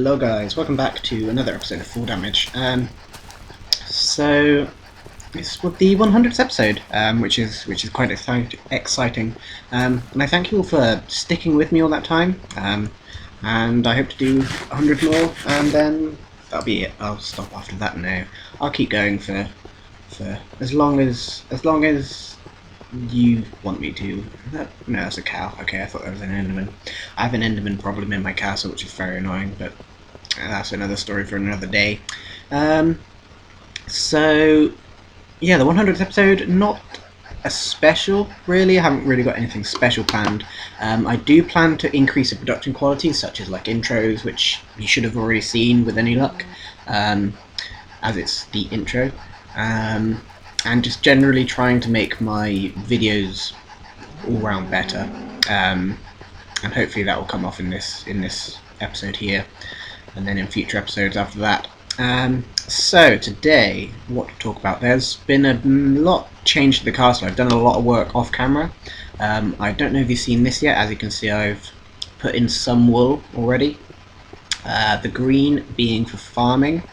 Hello guys, welcome back to another episode of Full Damage. So this was the 100th episode, which is quite exciting. And I thank you all for sticking with me all that time. And I hope to do 100 more, and then that'll be it. I'll stop after that now. I'll keep going for as long as you want me to. No, that's a cow. Okay, I thought that was an Enderman. I have an Enderman problem in my castle, which is very annoying, but that's another story for another day. So, yeah, the 100th episode, not a special, really. I haven't really got anything special planned. I do plan to increase the production quality, such as like intros, which you should have already seen with any luck, as it's the intro. And just generally trying to make my videos all round better, and hopefully that will come off in this episode here, and then in future episodes after that. So today, what to talk about? There's been a lot changed to the castle. I've done a lot of work off camera. I don't know if you've seen this yet. As you can see, I've put in some wool already. The green being for farming,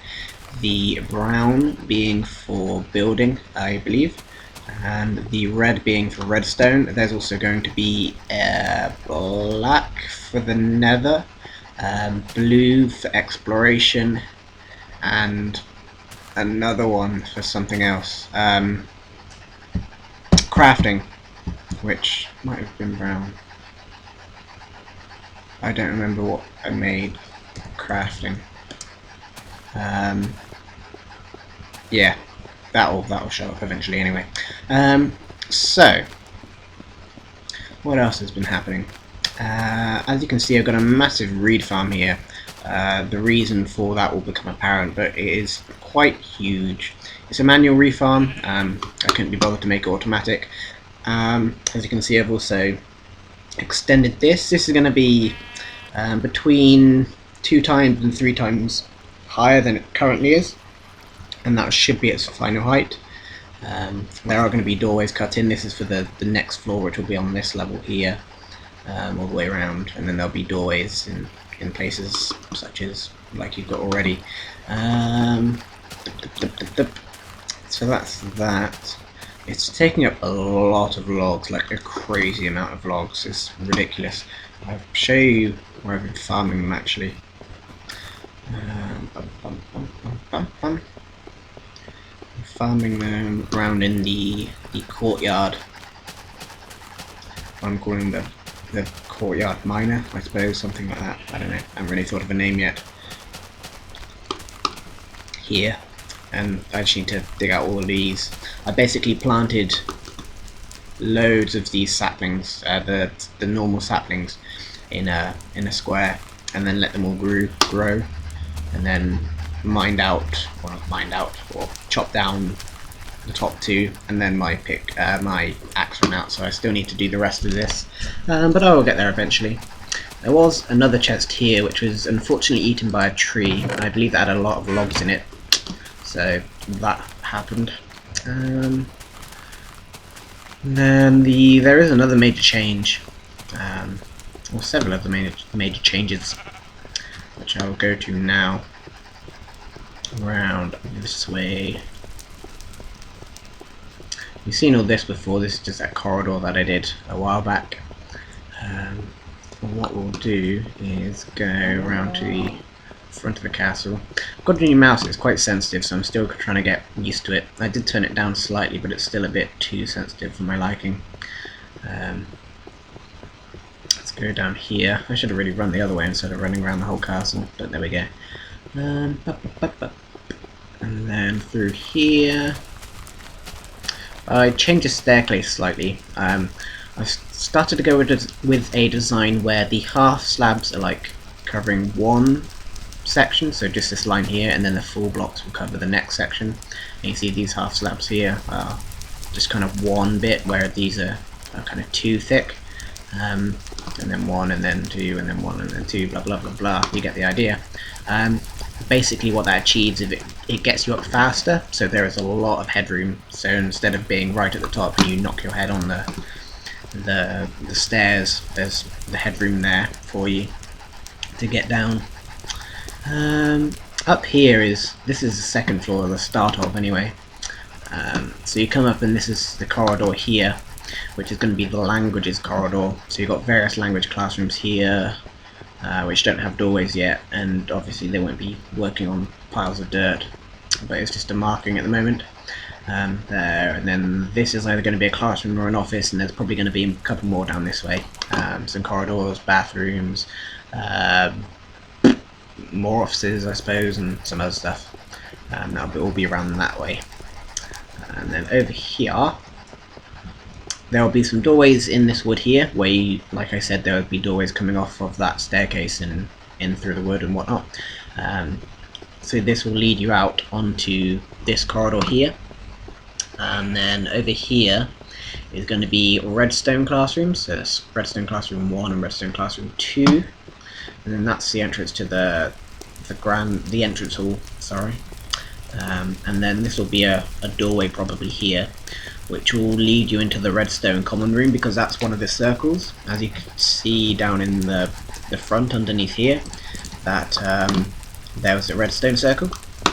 the brown being for building, I believe, and the red being for redstone. There's also going to be black for the nether, blue for exploration, and another one for something else, crafting, which might have been brown. I don't remember what I made crafting. Yeah, that'll show up eventually anyway. So what else has been happening? As you can see, I've got a massive reed farm here. The reason for that will become apparent, but it is quite huge. It's a manual reed farm. I couldn't be bothered to make it automatic. As you can see, I've also extended this. This is going to be between 2 times and 3 times higher than it currently is, and that should be its final height. There are going to be doorways cut in. This is for the next floor, which will be on this level here, all the way around, and then there'll be doorways in places such as like you've got already. So that's that. It's taking up a lot of logs, like a crazy amount of logs. It's ridiculous. I'll show you where I've been farming them actually. Farming them around in the courtyard. I'm calling the courtyard miner, I suppose, something like that. I don't know. I haven't really thought of a name yet. Here, and I just need to dig out all of these. I basically planted loads of these saplings, the normal saplings, in a square, and then let them all grow, and then mined out, or chopped down the top 2, and then my axe ran out, so I still need to do the rest of this, but I will get there eventually. There was another chest here which was unfortunately eaten by a tree, and I believe that had a lot of logs in it, so that happened. And then there is another major change, or several other major changes, which I will go to now. Around this way. You've seen all this before. This is just that corridor that I did a while back. What we'll do is go around to the front of the castle. I've got a new mouse. It's quite sensitive, so I'm still trying to get used to it. I did turn it down slightly, but it's still a bit too sensitive for my liking. Let's go down here. I should have really run the other way instead of running around the whole castle, but there we go. And then through here, I changed the staircase slightly. I started to go with a design where the half slabs are like covering one section, so just this line here, and then the full blocks will cover the next section. And you see these half slabs here are just kind of one bit, where these are kind of 2 thick, and then 1, and then 2, and then 1, and then 2, blah blah blah blah. You get the idea. Basically what that achieves is it gets you up faster, so there is a lot of headroom, so instead of being right at the top and you knock your head on the stairs, there's the headroom there for you to get down. Up here this is the second floor, the start of anyway. So you come up and this is the corridor here, which is going to be the languages corridor. So you've got various language classrooms here, which don't have doorways yet, and obviously they won't be working on piles of dirt, but it's just a marking at the moment. There, and then this is either going to be a classroom or an office, and there's probably going to be a couple more down this way. Some corridors, bathrooms, more offices I suppose, and some other stuff. That'll all be around that way. And then over here there will be some doorways in this wood here, where you, like I said, there will be doorways coming off of that staircase and in through the wood and whatnot. So this will lead you out onto this corridor here. And then over here is going to be redstone classrooms. So that's redstone classroom 1 and redstone classroom 2. And then that's the entrance to the entrance hall, sorry. And then this will be a doorway probably here, which will lead you into the redstone common room, because that's one of the circles. As you can see down in the front underneath here, that there was a redstone circle,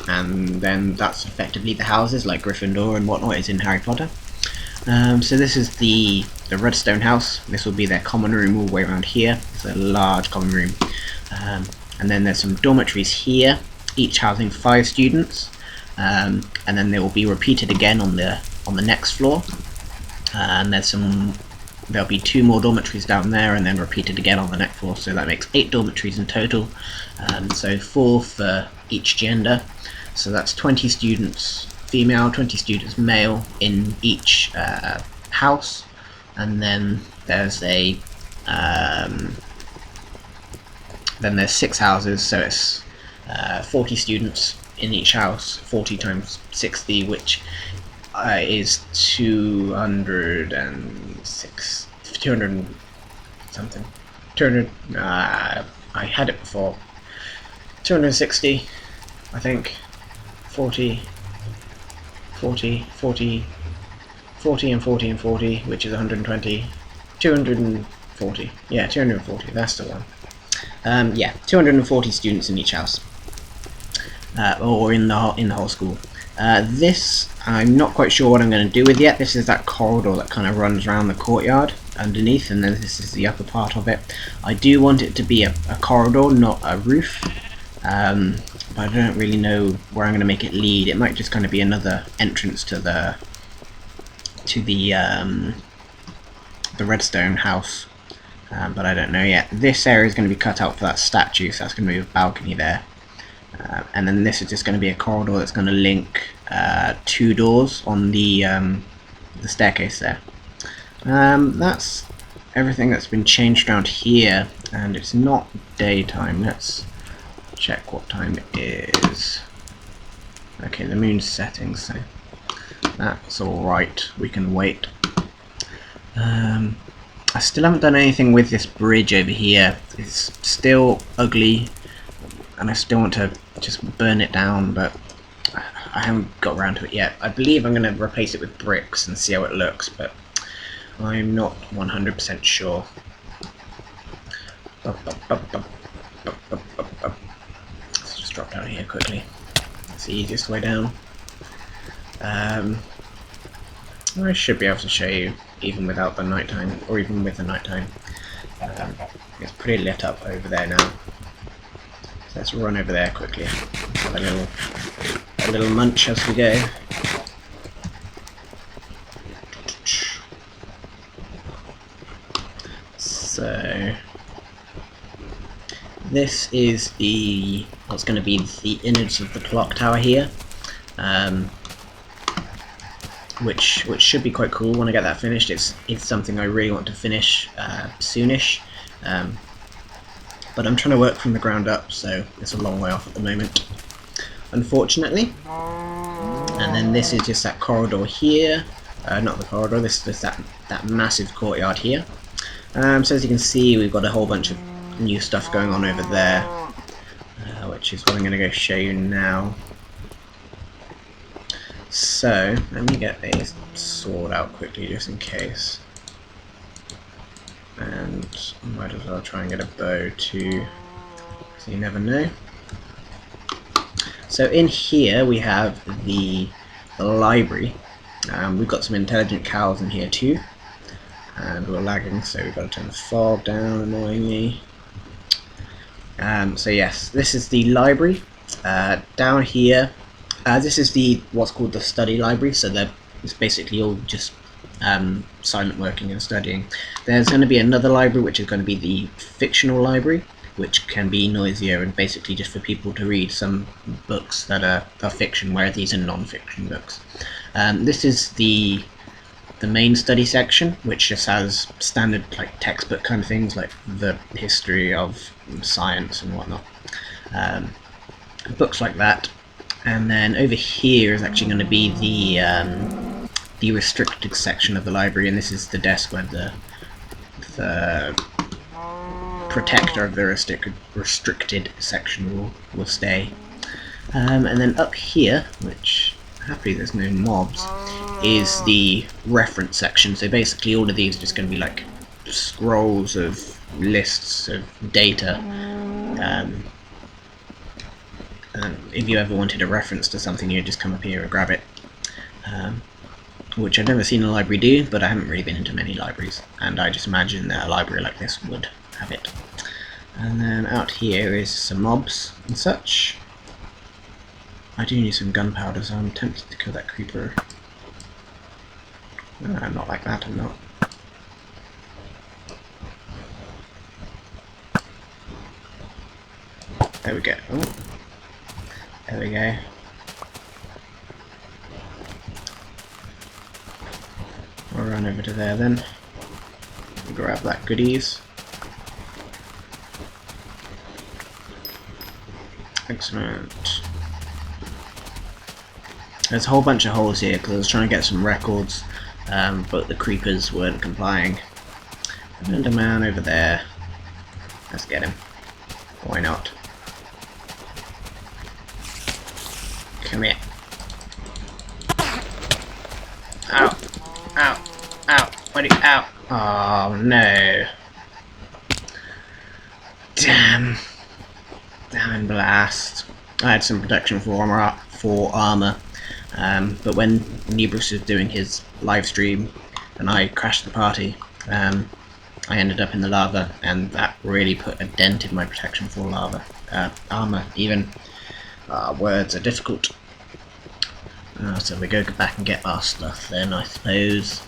and then that's effectively the houses like Gryffindor and whatnot is in Harry Potter. So this is the redstone house. This will be their common room all the way around here. It's a large common room. And then there's some dormitories here, each housing 5 students. And then they will be repeated again on the next floor. And there'll be 2 more dormitories down there, and then repeated again on the next floor. So that makes 8 dormitories in total. So 4 for each gender. So that's 20 students female, 20 students male in each house. And then there's there's 6 houses, so it's 40 students in each house. 40 times 60, which is 206, 200 something. 200. I had it before. 260, I think. 40, 40, 40, 40 and 40 and 40, which is 120. 240. Yeah, 240. That's the one. Yeah, 240 students in each house, or in the whole school. This I'm not quite sure what I'm going to do with yet. This is that corridor that kind of runs around the courtyard underneath, and then this is the upper part of it. I do want it to be a corridor, not a roof, but I don't really know where I'm going to make it lead. It might just kind of be another entrance to the redstone house. But I don't know yet. This area is going to be cut out for that statue, so that's going to be a balcony there. And then this is just going to be a corridor that's going to link 2 doors on the staircase there. That's everything that's been changed around here, and it's not daytime. Let's check what time it is. Okay, the moon's setting, so that's alright. We can wait. I still haven't done anything with this bridge over here. It's still ugly, and I still want to just burn it down, but I haven't got around to it yet. I believe I'm going to replace it with bricks and see how it looks, but I'm not 100% sure. Let's just drop down here quickly. That's the easiest way down. I should be able to show you even without the nighttime, or even with the nighttime. It's pretty lit up over there now. So let's run over there quickly. Have a little munch as we go. So this is what's going to be the innards of the clock tower here. Which should be quite cool when I get that finished. It's something I really want to finish soonish, but I'm trying to work from the ground up, so it's a long way off at the moment, unfortunately. And then this is just that corridor here, not the corridor. This is that massive courtyard here. So as you can see, we've got a whole bunch of new stuff going on over there, which is what I'm going to go show you now. So, let me get a sword out quickly just in case. And I might as well try and get a bow too, so you never know. So in here we have the library. We've got some intelligent cows in here too, and we're lagging, so we've got to turn the fog down annoyingly. So yes, this is the library. Down here, this is what's called the study library, so it's basically all just silent working and studying. There's going to be another library which is going to be the fictional library, which can be noisier and basically just for people to read some books that are fiction, where these are non-fiction books. This is the main study section, which just has standard like textbook kind of things like the history of science and whatnot, books like that. And then over here is actually going to be the restricted section of the library, and this is the desk where the protector of the restricted section will stay. And then up here, which happily there's no mobs, is the reference section. So basically all of these are just going to be like scrolls of lists of data, and if you ever wanted a reference to something, you'd just come up here and grab it, which I've never seen a library do, but I haven't really been into many libraries, and I just imagine that a library like this would have it. And then out here is some mobs and such. I do need some gunpowder, so I'm tempted to kill that creeper. Not like that, I'm not. There we go. Oh. There we go. We'll run over to there then. Grab that goodies. Excellent. There's a whole bunch of holes here because I was trying to get some records, but the creepers weren't complying. And a man over there. Let's get him. Why not? Come here. Ow! Ow! Ow! What do you? Ow! Oh no! Damn! Damn blast! I had some protection for armor. But when Nebrus was doing his live stream and I crashed the party, I ended up in the lava, and that really put a dent in my protection for armor even. Words are difficult. So we go back and get our stuff then, I suppose.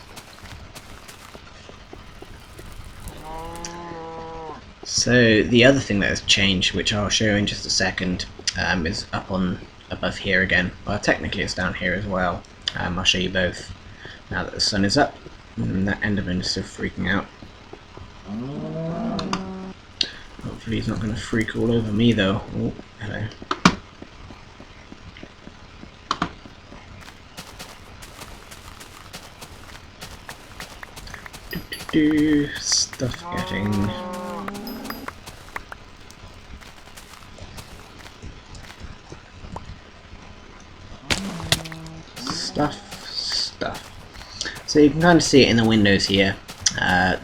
So the other thing that has changed, which I'll show in just a second, is above here again. Well, technically it's down here as well. I'll show you both now that the sun is up, and that Enderman is still freaking out. Hopefully he's not going to freak all over me though. Oh, hello. Stuff getting... Stuff. So you can kind of see it in the windows here.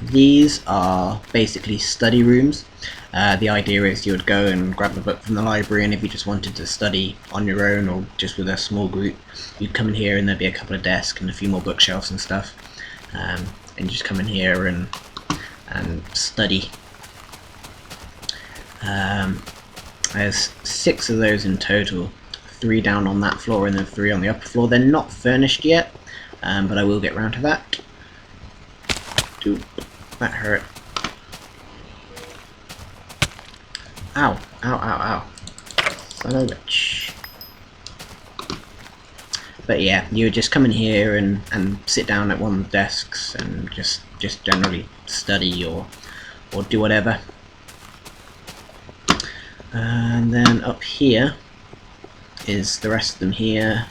These are basically study rooms. The idea is you would go and grab a book from the library, and if you just wanted to study on your own or just with a small group, you'd come in here and there'd be a couple of desks and a few more bookshelves and stuff. And you just come in here and study. There's 6 of those in total. 3 down on that floor and then 3 on the upper floor. They're not furnished yet, but I will get round to that. Oop, that hurt. Ow, ow, ow, ow. Son of a bitch. But yeah, you would just come in here and sit down at one of the desks and just generally study or do whatever. And then up here is the rest of them here.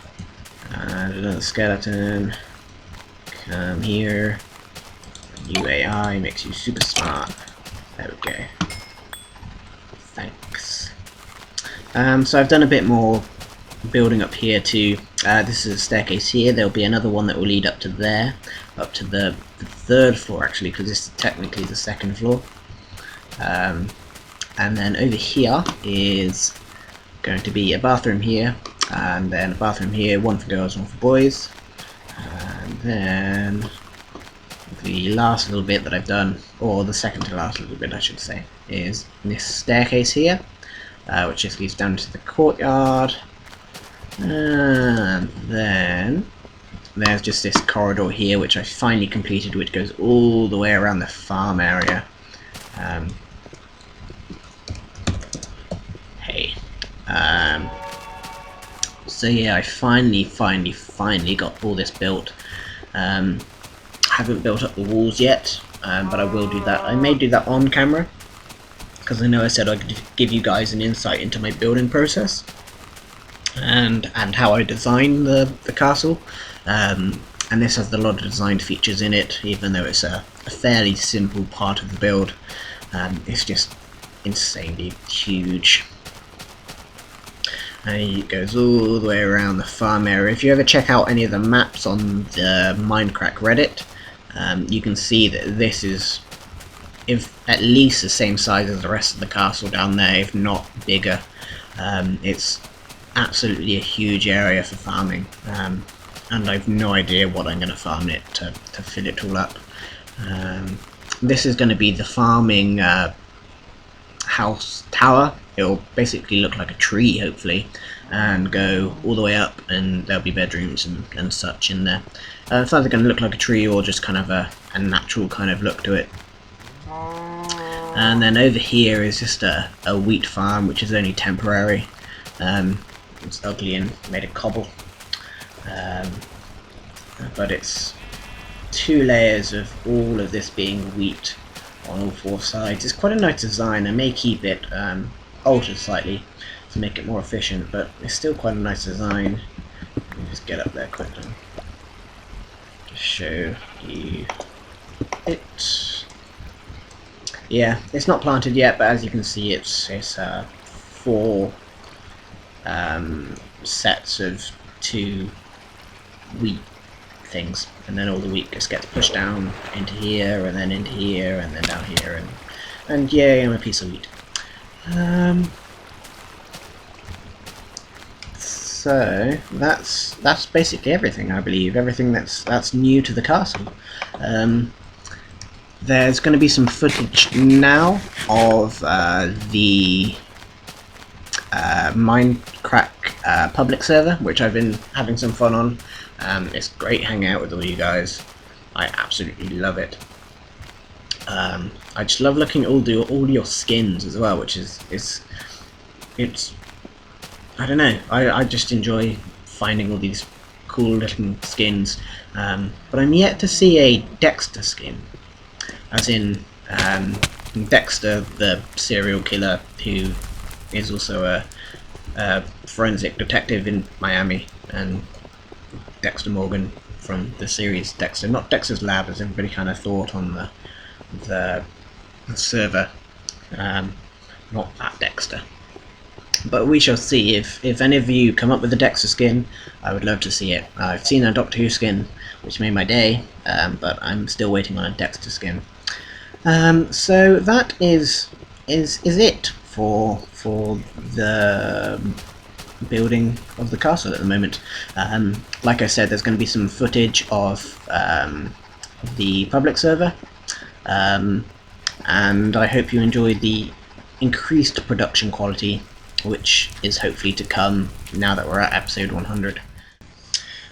Another skeleton. Come here. New AI makes you super smart. There we go. Thanks. So I've done a bit more building up here too. This is a staircase here. There'll be another one that will lead up to there, up to the 3rd floor actually, because this is technically the 2nd floor. And then over here is going to be a bathroom here, and then a bathroom here, one for girls, one for boys, and then the last little bit that I've done, or the second to last little bit I should say, is this staircase here, which just leads down to the courtyard, and then there's just this corridor here which I finally completed, which goes all the way around the farm area. So yeah, I finally got all this built. Haven't built up the walls yet, but I will do that. I may do that on camera, because I know I said I could give you guys an insight into my building process and how I design the castle. And this has a lot of design features in it, even though it's a fairly simple part of the build. It's just insanely huge. And it goes all the way around the farm area. If you ever check out any of the maps on the Mindcrack Reddit, you can see that this is at least the same size as the rest of the castle down there, if not bigger. It's absolutely a huge area for farming, and I've no idea what I'm going to farm it to fill it all up. This is going to be the farming house tower. It'll basically look like a tree, hopefully, and go all the way up, and there'll be bedrooms and such in there. It's either going to look like a tree or just kind of a natural kind of look to it. And then over here is just a wheat farm, which is only temporary. It's ugly and made of cobble, but it's 2 layers of all of this being wheat on all 4 sides. It's quite a nice design. I may keep it altered slightly to make it more efficient, but it's still quite a nice design. Let me just get up there quickly to show you it. Yeah, it's not planted yet, but as you can see, it's 4 sets of 2 wheat things, and then all the wheat just gets pushed down into here, and then into here, and then down here, and yay, I'm a piece of wheat. So that's basically everything, I believe. Everything that's new to the castle. There's going to be some footage now of the Mindcrack public server, which I've been having some fun on. It's great hanging out with all you guys. I absolutely love it. I just love looking at all your skins as well, which is it's I don't know. I just enjoy finding all these cool little skins. But I'm yet to see a Dexter skin, as in Dexter, the serial killer who is also a forensic detective in Miami, and Dexter Morgan from the series Dexter, not Dexter's Lab as everybody kind of thought on the server, not that Dexter. But we shall see. If any of you come up with a Dexter skin, I would love to see it. I've seen a Doctor Who skin, which made my day, but I'm still waiting on a Dexter skin. So that is it for the building of the castle at the moment. Like I said, there's going to be some footage of the public server, and I hope you enjoyed the increased production quality, which is hopefully to come now that we're at episode 100.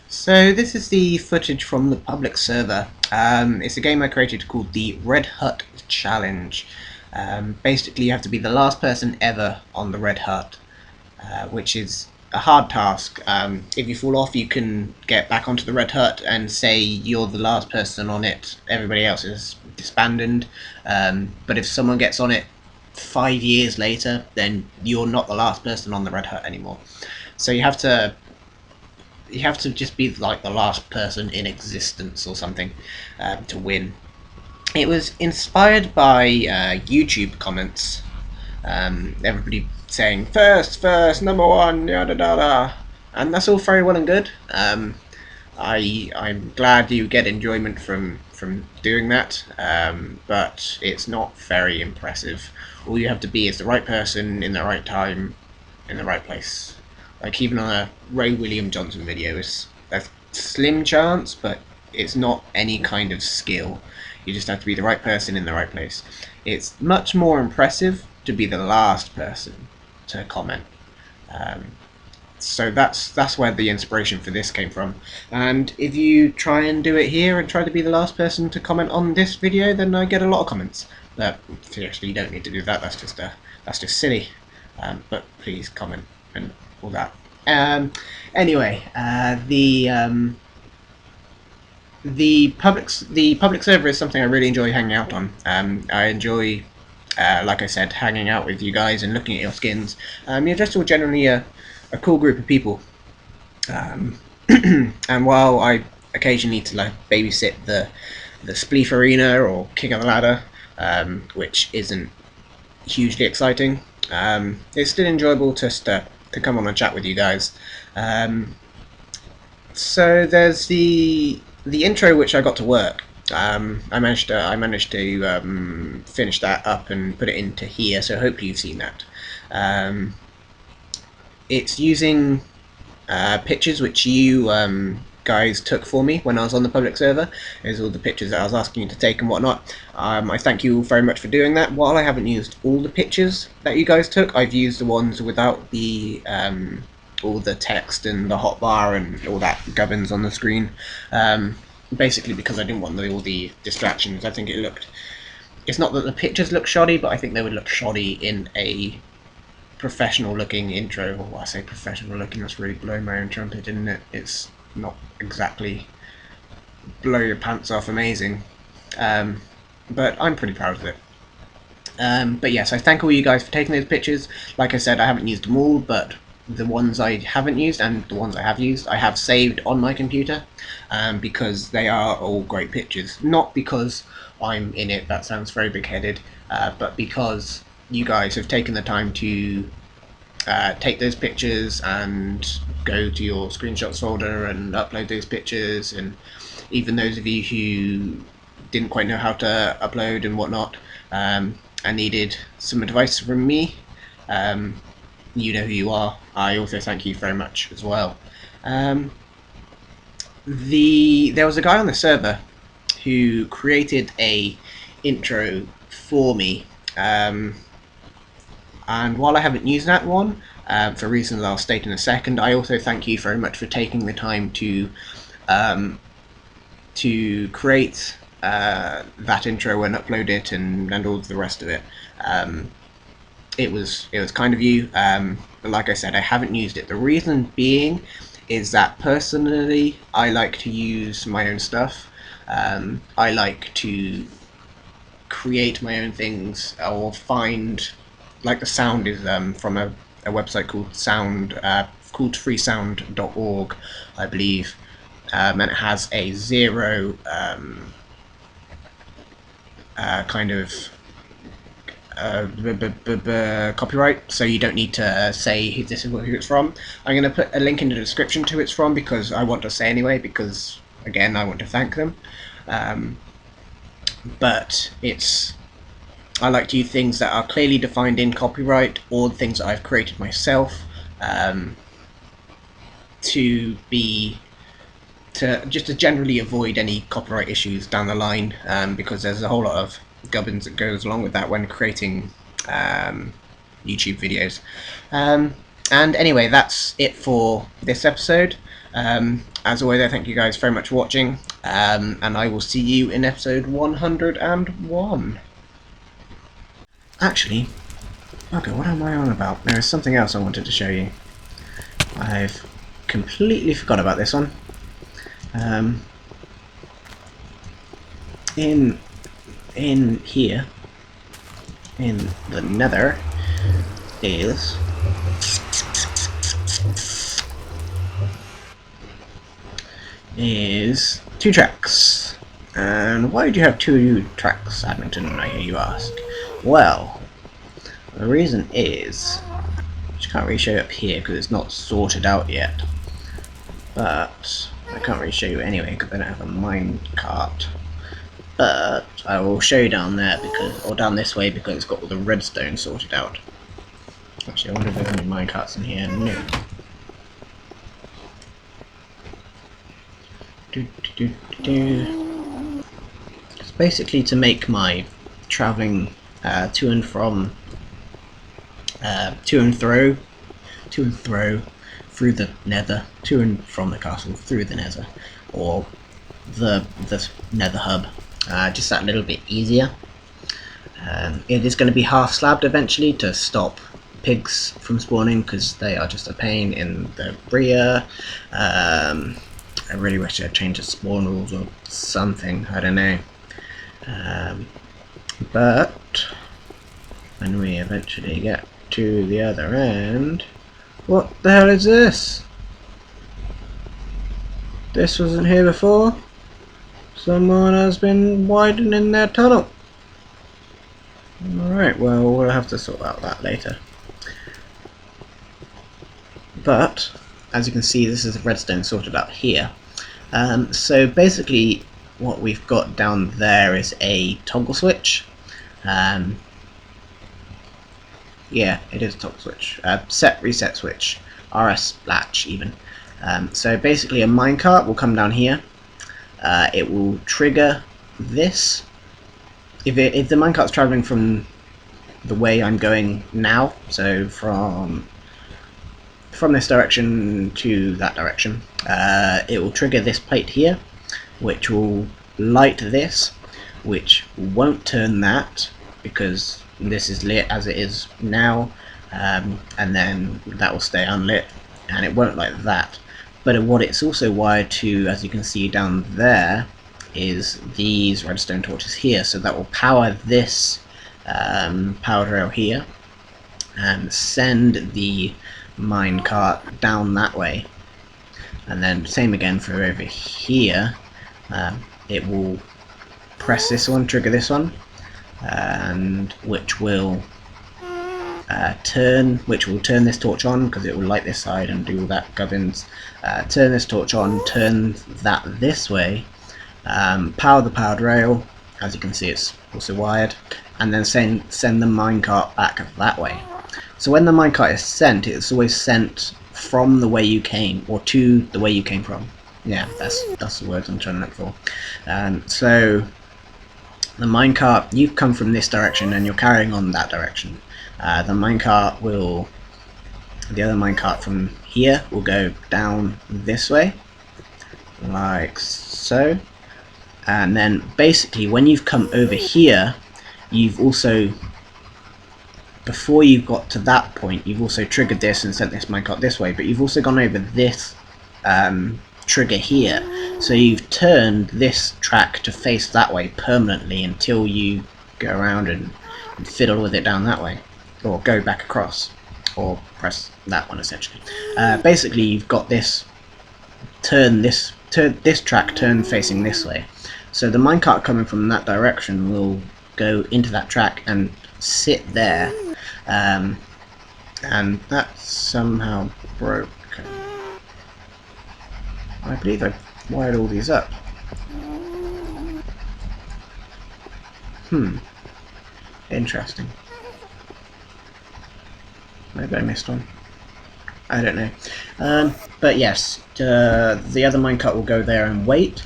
So this is the footage from the public server. It's a game I created called the Red Hut Challenge. Basically you have to be the last person ever on the Red Hut, which is a hard task. If you fall off, you can get back onto the Red Hut and say you're the last person on it, everybody else is disbanded. But if someone gets on it 5 years later, then you're not the last person on the Red Hut anymore. So you have to just be like the last person in existence or something to win. It was inspired by YouTube comments. Everybody saying first, number 1, yada yada, and that's all very well and good. I'm glad you get enjoyment from doing that, but it's not very impressive. All you have to be is the right person in the right time, in the right place. Like even on a Ray William Johnson video, it's a slim chance, but it's not any kind of skill. You just have to be the right person in the right place. It's much more impressive to be the last person to comment. So that's where the inspiration for this came from. And if you try and do it here and try to be the last person to comment on this video, then I get a lot of comments. Seriously, you don't need to do that. That's just silly. But please comment and all that. Anyway, the public server is something I really enjoy hanging out on. I enjoy, like I said, hanging out with you guys and looking at your skins. You're just all generally a cool group of people. And while I occasionally need to like babysit the Spleef Arena or King of the Ladder, which isn't hugely exciting, it's still enjoyable just to come on and chat with you guys. So there's the intro which I got to work. I managed to finish that up and put it into here. So hopefully you've seen that. It's using pictures which you guys took for me when I was on the public server. There's all the pictures that I was asking you to take and whatnot. I thank you very much for doing that. While I haven't used all the pictures that you guys took, I've used the ones without the all the text and the hotbar and all that gubbins on the screen. Basically because I didn't want all the distractions. I think it looked... It's not that the pictures look shoddy, but I think they would look shoddy in a professional looking intro. Well, I say professional looking, that's really blowing my own trumpet, isn't it? It's not exactly blow your pants off amazing, but I'm pretty proud of it. But yes, I thank all you guys for taking those pictures. Like I said, I haven't used them all, but the ones I haven't used and the ones I have used, I have saved on my computer, because they are all great pictures. Not because I'm in it, that sounds very big-headed, but because you guys have taken the time to take those pictures and go to your screenshots folder and upload those pictures, and even those of you who didn't quite know how to upload and whatnot, and needed some advice from me, you know who you are. I also thank you very much as well. There was a guy on the server who created a intro for me, and while I haven't used that one, for reasons I'll state in a second, I also thank you very much for taking the time to create that intro and upload it and all the rest of it. It was kind of you, but like I said, I haven't used it. The reason being is that personally I like to use my own stuff. I like to create my own things, or find, like the sound is from a website called freesound.org, I believe, and it has a zero kind of copyright, so you don't need to say this is who it's from. I'm going to put a link in the description to it's from, because I want to say anyway, because again I want to thank them. But I like to use things that are clearly defined in copyright, or things that I've created myself, to generally avoid any copyright issues down the line, because there's a whole lot of gubbins that goes along with that when creating YouTube videos. And anyway, that's it for this episode. As always, I thank you guys very much for watching, and I will see you in episode 101. Actually, okay, what am I on about? There is something else I wanted to show you. I've completely forgot about this one. In here, in the nether, is 2 tracks. And why do you have 2 tracks, Admington, I hear you ask? Well, the reason is, which I can't really show you up here because it's not sorted out yet, but I can't really show you anyway because I don't have a minecart. But I will show you down there, or down this way, because it's got all the redstone sorted out. Actually, I wonder if there's any minecarts in here. No. It's basically to make my travelling to and from, to and fro through the nether, to and from the castle through the nether, or the nether hub, just that little bit easier. It is going to be half slabbed eventually to stop pigs from spawning, because they are just a pain in the rear. I really wish I'd changed the spawn rules or something, I don't know. But when we eventually get to the other end, what the hell is this? This wasn't here before. Someone has been widening their tunnel. Alright, well, we'll have to sort out that later. But, as you can see, this is redstone sorted out here. So basically, what we've got down there is a toggle switch. Yeah, it is a toggle switch. Set reset switch. RS latch, even. So basically, a minecart will come down here. It will trigger this. If the minecart's travelling from the way I'm going now, so from this direction to that direction, it will trigger this plate here, which will light this, which won't turn that because this is lit as it is now, and then that will stay unlit and it won't light that. But what it's also wired to, as you can see down there, is these redstone torches here, so that will power this powered rail here and send the minecart down that way. And then same again for over here. It will press this one, trigger this one, and which will turn this torch on, because it will light this side and do all that gubbins. Turn this torch on, turn that this way, power the powered rail, as you can see it's also wired, and then send the minecart back that way. So when the minecart is sent, it's always sent from the way you came, or to the way you came from. Yeah, that's the words I'm trying to look for. So the minecart, you've come from this direction and you're carrying on that direction. The other minecart from here will go down this way, like so. And then basically when you've come over here, you've also, before you got to that point, you've also triggered this and sent this minecart this way, but you've also gone over this trigger here, so you've turned this track to face that way permanently until you go around and fiddle with it down that way, or go back across, or press that one essentially. Basically you've got this this track turned facing this way, so the minecart coming from that direction will go into that track and sit there, and that's somehow broken. I believe I've wired all these up. Interesting. Maybe I missed one. I don't know. But yes, the other minecart will go there and wait.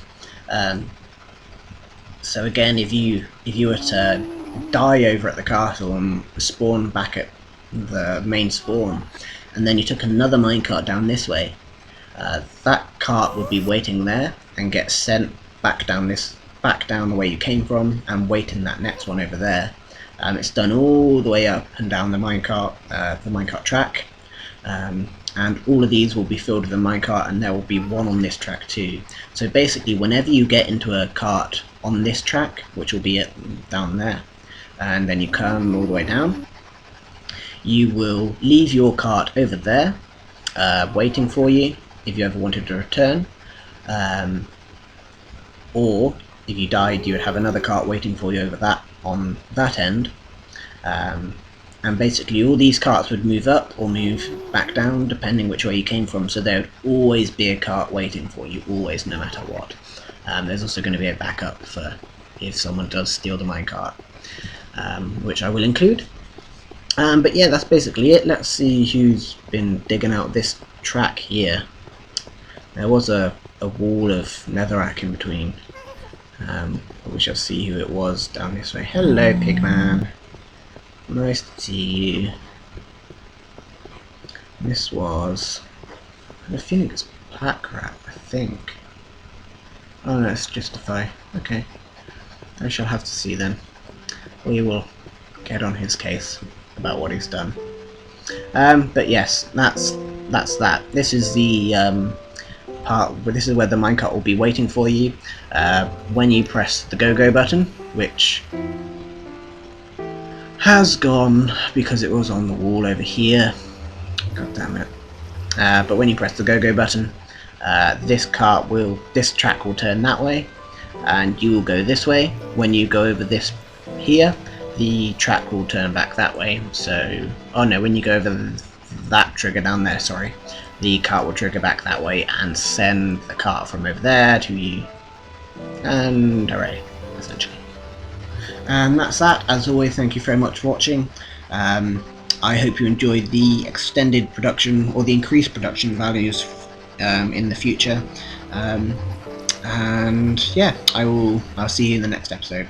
So again, if you were to die over at the castle and spawn back at the main spawn, and then you took another minecart down this way, that cart would be waiting there and get sent back down the way you came from, and wait in that next one over there. It's done all the way up and down the minecart track, and all of these will be filled with a minecart, and there will be one on this track too. So basically, whenever you get into a cart on this track, which will be down there, and then you come all the way down, you will leave your cart over there, waiting for you if you ever wanted to return, or if you died, you would have another cart waiting for you over that on that end. And basically all these carts would move up or move back down depending which way you came from, so there would always be a cart waiting for you, always, no matter what. There's also going to be a backup for if someone does steal the minecart, which I will include. But yeah, that's basically it. Let's see who's been digging out this track here. There was a wall of netherrack in between. We shall see who it was down this way. Hello, Pigman. Nice to see you. This was... I have a feeling it's black rat, I think. Oh no, it's Justify. Okay. I shall have to see then. We will get on his case about what he's done. But yes, that's that. This is the part where this is where the minecart will be waiting for you when you press the go button, which has gone because it was on the wall over here. God damn it. But when you press the go button, this track will turn that way, and you will go this way. When you go over this here, the track will turn back that way. So, oh no, when you go over that trigger down there, sorry, the cart will trigger back that way and send the cart from over there to you. And hooray, essentially. And that's that. As always, thank you very much for watching. I hope you enjoyed the extended production or the increased production values in the future. And yeah, I'll see you in the next episode.